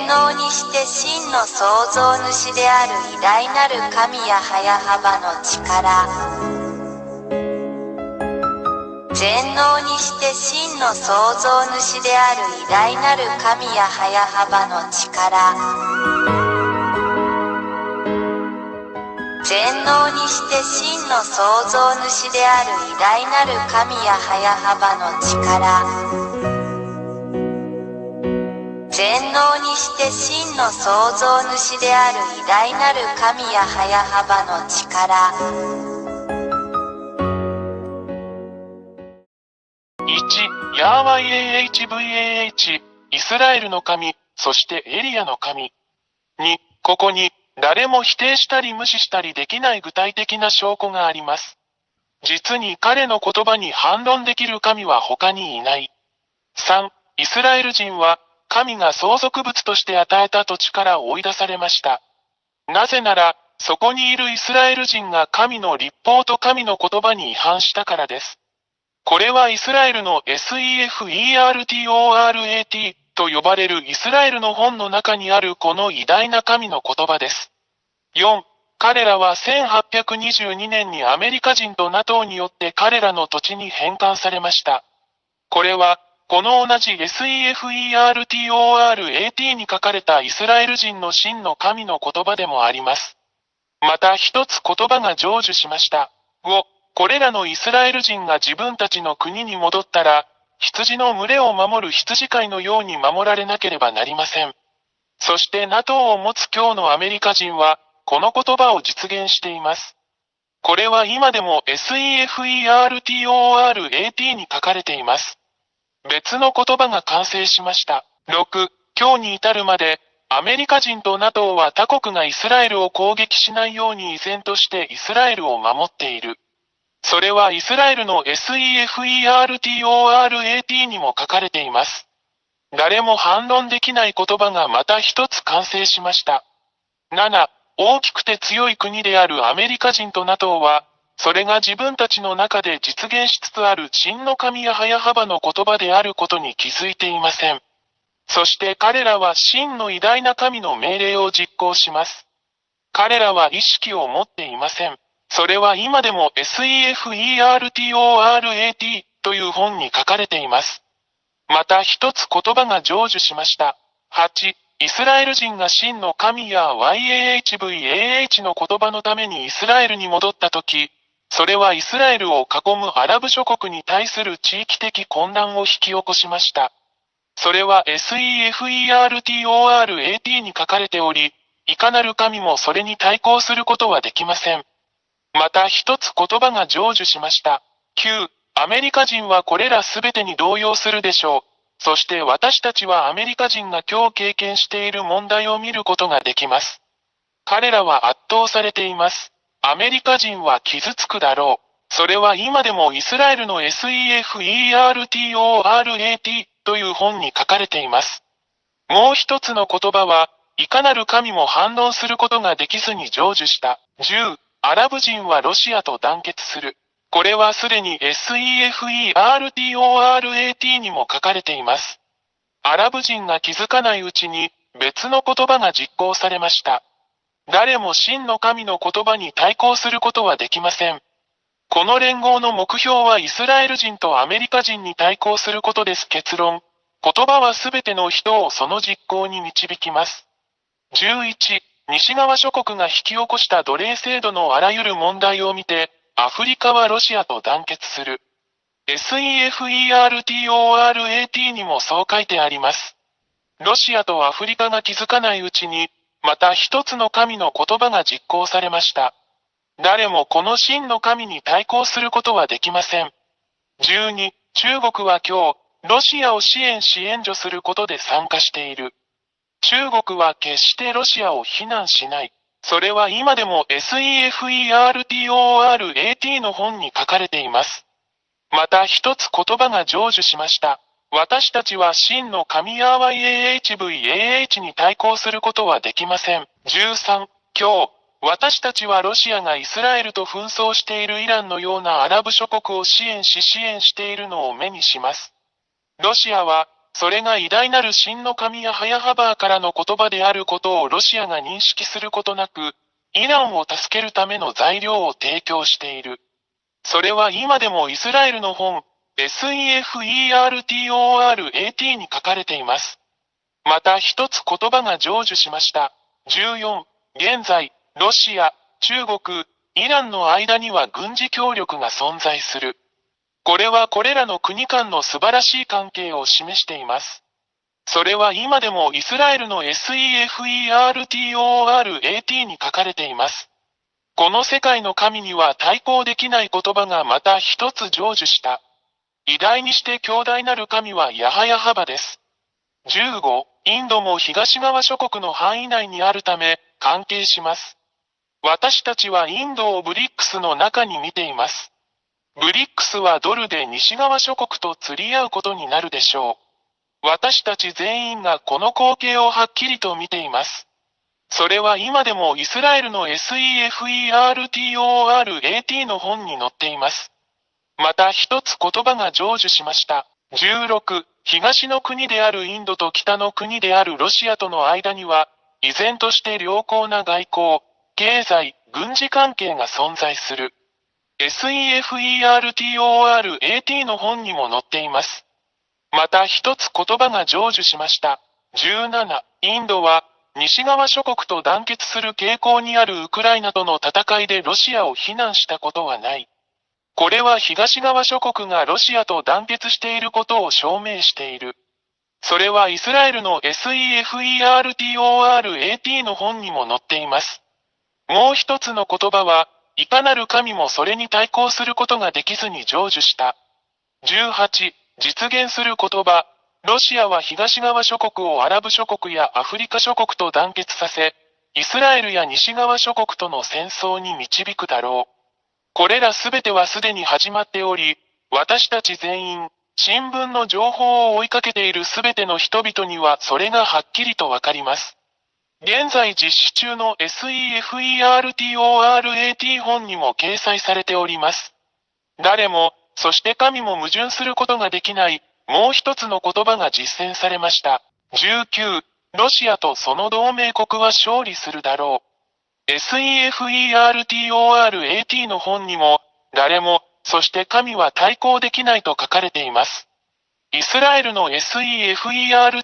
全能にして真の創造主である偉大なる神や早幅の力。全能にして真の創造主である偉大なる神や早幅の力。全能にして真の創造主である偉大なる神や早幅の力。全能にして真の創造主である偉大なる神や早幅の力。1. ヤーワ YAHVAH イスラエルの神、そしてエリアの神。2. ここに誰も否定したり無視したりできない具体的な証拠があります。実に彼の言葉に反論できる神は他にいない。3. イスラエル人は神が相続物として与えた土地から追い出されました。なぜなら、そこにいるイスラエル人が神の律法と神の言葉に違反したからです。これはイスラエルの SEFERTORAT と呼ばれるイスラエルの本の中にあるこの偉大な神の言葉です。4. 彼らは1822年にアメリカ人と NATO によって彼らの土地に返還されました。これは、この同じ SEFERTORAT に書かれたイスラエル人の真の神の言葉でもあります。また一つ言葉が成就しました。5. これらのイスラエル人が自分たちの国に戻ったら、羊の群れを守る羊飼いのように守られなければなりません。そして NATO を持つ今日のアメリカ人は、この言葉を実現しています。これは今でも SEFERTORAT に書かれています。別の言葉が完成しました。6. 今日に至るまで、アメリカ人と NATO は他国がイスラエルを攻撃しないように依然としてイスラエルを守っている。それはイスラエルの SEFERTORAT にも書かれています。誰も反論できない言葉がまた一つ完成しました。7. 大きくて強い国であるアメリカ人と NATO は、それが自分たちの中で実現しつつある真の神や早幅の言葉であることに気づいていません。そして彼らは真の偉大な神の命令を実行します。彼らは意識を持っていません。それは今でも SEFERTORAT という本に書かれています。また一つ言葉が成就しました。8. イスラエル人が真の神や YAHVAH の言葉のためにイスラエルに戻ったとき、それはイスラエルを囲むアラブ諸国に対する地域的混乱を引き起こしました。それは SEFERTORAT に書かれており、いかなる神もそれに対抗することはできません。また一つ言葉が成就しました。9. アメリカ人はこれらすべてに動揺するでしょう。そして私たちはアメリカ人が今日経験している問題を見ることができます。彼らは圧倒されています。アメリカ人は傷つくだろう。それは今でもイスラエルの SEFERTORAT という本に書かれています。もう一つの言葉は、いかなる神も反論することができずに成就した。10. アラブ人はロシアと団結する。これはすでに SEFERTORAT にも書かれています。アラブ人が気づかないうちに別の言葉が実行されました。誰も真の神の言葉に対抗することはできません。この連合の目標はイスラエル人とアメリカ人に対抗することです。結論。言葉はすべての人をその実行に導きます。11. 西側諸国が引き起こした奴隷制度のあらゆる問題を見て、アフリカはロシアと団結する。SEFERTORAT にもそう書いてあります。ロシアとアフリカが気づかないうちに、また一つの神の言葉が実行されました。誰もこの真の神に対抗することはできません。12. 中国は今日、ロシアを支援し援助することで参加している。中国は決してロシアを非難しない。それは今でも SEFERTORAT の本に書かれています。また一つ言葉が成就しました。私たちは真の神ヤーワ YAHVAH に対抗することはできません。13. 今日、私たちはロシアがイスラエルと紛争しているイランのようなアラブ諸国を支援しているのを目にします。ロシアは、それが偉大なる真の神ヤハヤハバーからの言葉であることをロシアが認識することなく、イランを助けるための材料を提供している。それは今でもイスラエルの本、SEFERTORAT に書かれています。また一つ言葉が成就しました。14、現在、ロシア、中国、イランの間には軍事協力が存在する。これはこれらの国間の素晴らしい関係を示しています。それは今でもイスラエルの SEFERTORAT に書かれています。この世界の神には対抗できない言葉がまた一つ成就した。偉大にして強大なる神はヤハヤハバです。15、インドも東側諸国の範囲内にあるため、関係します。私たちはインドをブリックスの中に見ています。ブリックスはドルで西側諸国と釣り合うことになるでしょう。私たち全員がこの光景をはっきりと見ています。それは今でもイスラエルの SEFERTORAT の本に載っています。また一つ言葉が成就しました。16、東の国であるインドと北の国であるロシアとの間には、依然として良好な外交、経済、軍事関係が存在する。SEFERTORAT の本にも載っています。また一つ言葉が成就しました。17、インドは、西側諸国と団結する傾向にあるウクライナとの戦いでロシアを非難したことはない。これは東側諸国がロシアと団結していることを証明している。それはイスラエルの SEFERTORAT の本にも載っています。もう一つの言葉は、いかなる神もそれに対抗することができずに成就した。18、実現する言葉。ロシアは東側諸国をアラブ諸国やアフリカ諸国と団結させ、イスラエルや西側諸国との戦争に導くだろう。これらすべてはすでに始まっており、私たち全員、新聞の情報を追いかけているすべての人々にはそれがはっきりとわかります。現在実施中の SEFERTORAT 本にも掲載されております。誰も、そして神も矛盾することができない、もう一つの言葉が実践されました。19、ロシアとその同盟国は勝利するだろう。SEFERTORAT の本にも、誰も、そして神は対抗できないと書かれています。イスラエルの SEFERTORAT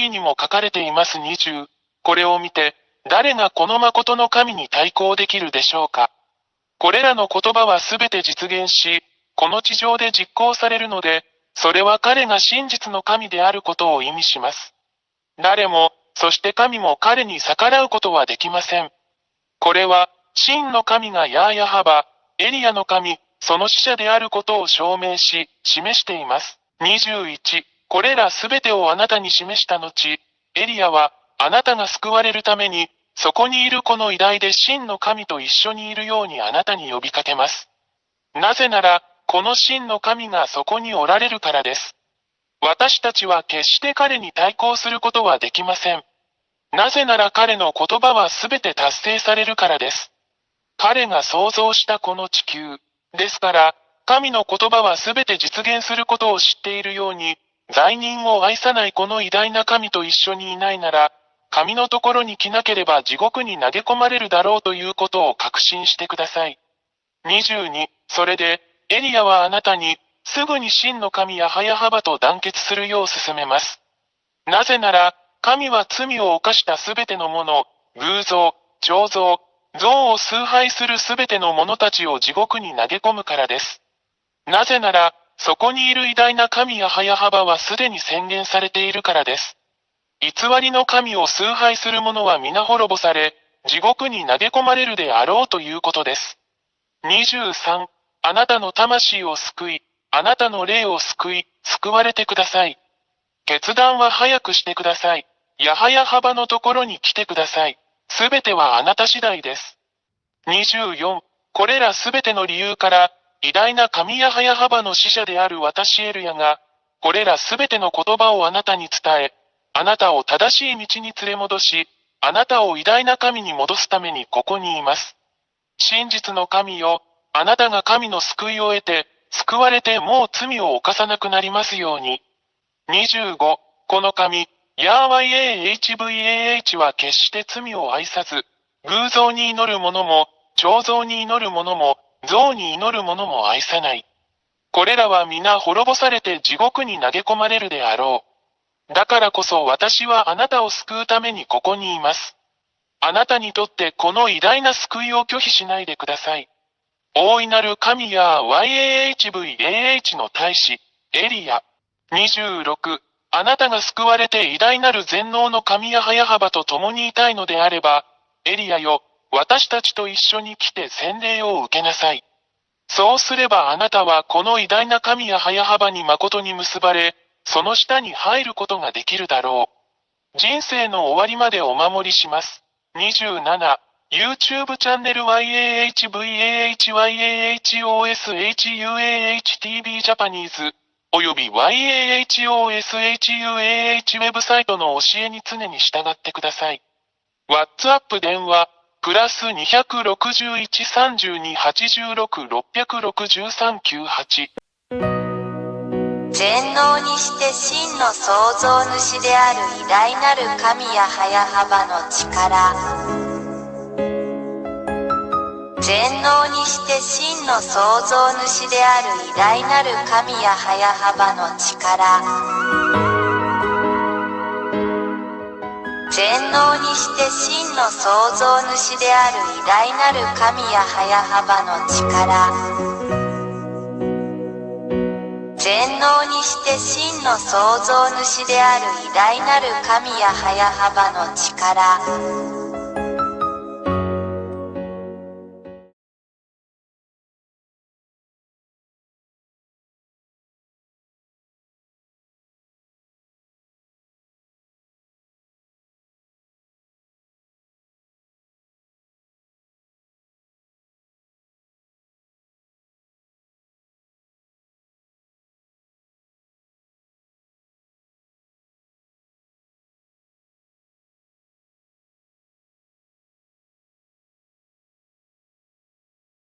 にも書かれています。20、これを見て、誰がこの誠の神に対抗できるでしょうか。これらの言葉はすべて実現し、この地上で実行されるので、それは彼が真実の神であることを意味します。誰も、そして神も彼に逆らうことはできません。これは、真の神がヤーヤハバ、エリアの神、その使者であることを証明し、示しています。21、これらすべてをあなたに示した後、エリアは、あなたが救われるために、そこにいるこの偉大で真の神と一緒にいるようにあなたに呼びかけます。なぜなら、この真の神がそこにおられるからです。私たちは決して彼に対抗することはできません。なぜなら彼の言葉はすべて達成されるからです。彼が創造したこの地球。ですから、神の言葉はすべて実現することを知っているように、罪人を愛さないこの偉大な神と一緒にいないなら、神のところに来なければ地獄に投げ込まれるだろうということを確信してください。22、それで、エリアはあなたに、すぐに真の神ヤハヤハバと団結するよう勧めます。なぜなら、神は罪を犯したすべてのもの、偶像、彫像、像を崇拝するすべての者たちを地獄に投げ込むからです。なぜなら、そこにいる偉大な神ヤハヤハバはすでに宣言されているからです。偽りの神を崇拝する者は皆滅ぼされ、地獄に投げ込まれるであろうということです。23、あなたの魂を救い、あなたの霊を救い、救われてください。決断は早くしてください。ヤハヤハバのところに来てください。すべてはあなた次第です。24、これらすべての理由から、偉大な神ヤハヤハバの使者である私エルヤが、これらすべての言葉をあなたに伝え、あなたを正しい道に連れ戻し、あなたを偉大な神に戻すためにここにいます。真実の神よ、あなたが神の救いを得て、救われてもう罪を犯さなくなりますように。25、この神、ヤーワ YAHVAH は決して罪を愛さず、偶像に祈る者も、彫像に祈る者も、像に祈る者も愛さない。これらは皆滅ぼされて地獄に投げ込まれるであろう。だからこそ私はあなたを救うためにここにいます。あなたにとってこの偉大な救いを拒否しないでください。大いなる神や YAHVAH の大使、エリア。26、あなたが救われて偉大なる全能の神や早幅と共にいたいのであれば、エリアよ、私たちと一緒に来て洗礼を受けなさい。そうすればあなたはこの偉大な神や早幅に誠に結ばれ、その下に入ることができるだろう。人生の終わりまでお守りします。27、YouTube チャンネル YAHVAHYAHOSHUAHTV ジャパニーズ、および YAHOSHUAH ウェブサイトの教えに常に従ってください。WhatsApp 電話、プラス261-32-86-663-98。全能にして真の創造主である偉大なる神や早幅の力。全能にして真の創造主である偉大なる神や早幅の力。全能にして真の創造主である偉大なる神や早幅の力。全能にして真の創造主である偉大なる神や早幅の力。